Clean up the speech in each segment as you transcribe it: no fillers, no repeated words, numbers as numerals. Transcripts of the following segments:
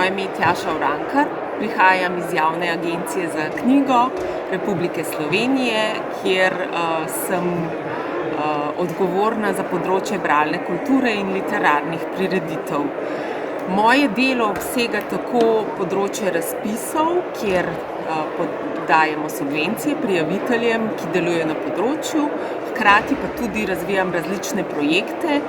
Moje ime je Tjaša Urankar, prihajam iz Javne agencije za knjigo Republike Slovenije, kjer sem odgovorna za področje bralne kulture in literarnih prireditev. Moje delo obsega tako področje razpisov, kjer dajemo subvencije prijaviteljem, ki delujejo na področju, hkrati pa tudi razvijam različne projekte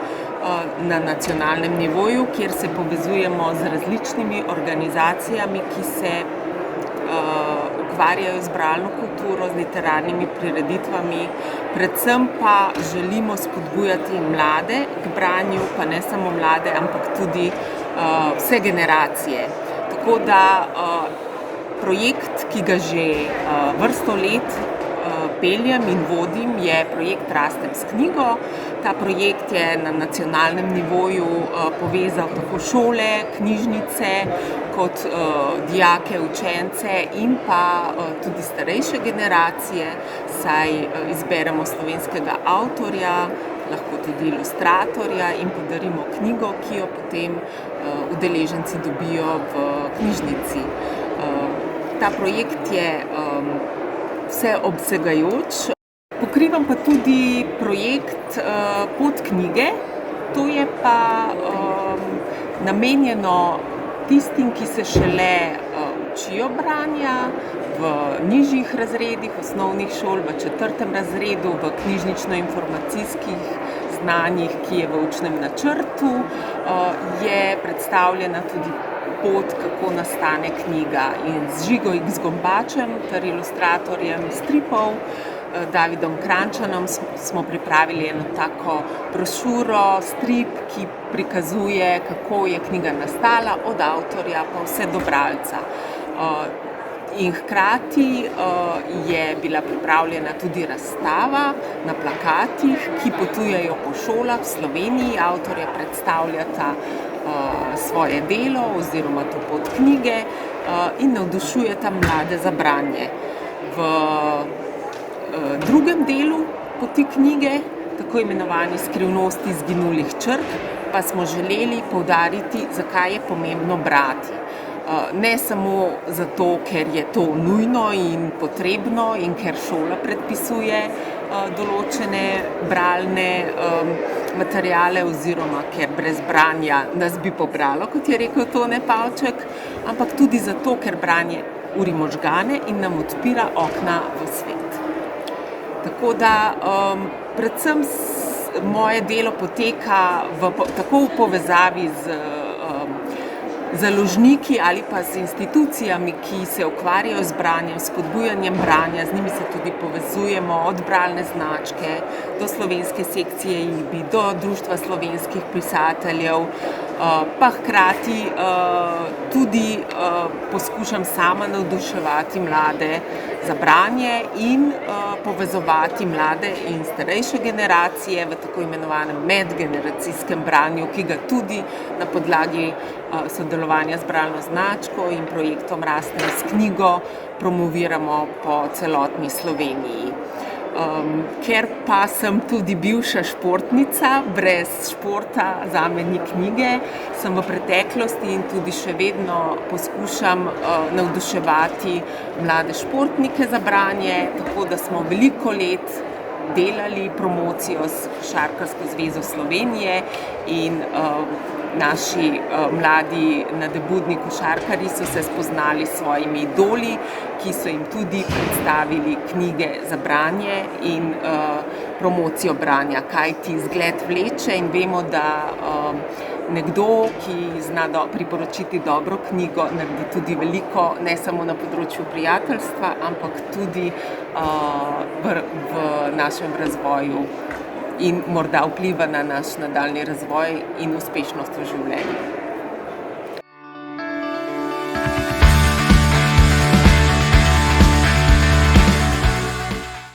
na nacionalnem nivoju, kjer se povezujemo z različnimi organizacijami, ki se ukvarjajo z bralno kulturo, z literarnimi prireditvami. Predvsem pa želimo spodbujati mlade k branju, pa ne samo mlade, ampak tudi vse generacije. Tako da projekt, ki ga že vrsto let peljem in vodim, je projekt Rastem s knjigo. Ta projekt je na nacionalnem nivoju povezal tako šole, knjižnice, kot dijake, učence in pa tudi starejše generacije, saj izberemo slovenskega avtorja, lahko tudi ilustratorja in podarimo knjigo, ki jo potem udeleženci dobijo v knjižnici. Ta projekt je vseobsegajoč. Pokrivam pa tudi projekt Pot knjige. To je pa namenjeno tistim, ki se šele učijo branja v nižjih razredih osnovnih šol, v 4. razredu, v knjižnično-informacijskih znanjih, ki je v učnem načrtu. Je predstavljena tudi pot, kako nastane knjiga. In z Žigo X Gombačem ter ilustratorjem stripov Davidom Kranjčanom smo pripravili eno tako brošuro, strip, ki prikazuje, kako je knjiga nastala, od avtorja pa vse do bralca. In hkrati je bila pripravljena tudi razstava na plakatih, ki potujejo po šolah v Sloveniji. Avtorja predstavljata svoje delo oziroma to pot knjige in navdušujeta mlade za branje. V drugem delu poti knjige, tako imenovani Skrivnosti izginulih črk, pa smo želeli poudariti, zakaj je pomembno brati. Ne samo zato, ker je to nujno in potrebno in ker šola predpisuje določene bralne materiale oziroma ker brez branja nas bi pobralo, kot je rekel Tone Pavček, ampak tudi zato, ker branje uri možgane in nam odpira okna v svet. Tako da predvsem moje delo poteka tako v povezavi z založniki ali pa z institucijami, ki se ukvarjajo z branjem, spodbujanjem branja, z njimi se tudi povezujemo, od bralne značke do slovenske sekcije IBI, do Društva slovenskih pisateljev, pa hkrati tudi poskušam sama navduševati mlade za branje in povezovati mlade in starejše generacije v tako imenovanem medgeneracijskem branju, ki ga tudi na podlagi sodelovanja z bralno značko in projektom Rastem s knjigo promoviramo po celotni Sloveniji. Ker pa sem tudi bivša športnica, brez športa zame ni knjige, sem v preteklosti in tudi še vedno poskušam navduševati mlade športnike za branje, tako da smo veliko let delali promocijo s Košarkarsko zvezo Slovenije in naši mladi nadebudni košarkarji so se spoznali s svojimi idoli, ki so jim tudi predstavili knjige za branje in promocijo branja, kajti zgled vleče in vemo, da nekdo, ki zna priporočiti dobro knjigo, naredi tudi veliko, ne samo na področju prijateljstva, ampak tudi v našem razvoju in morda vpliva na naš nadaljnji razvoj in uspešnost v življenju.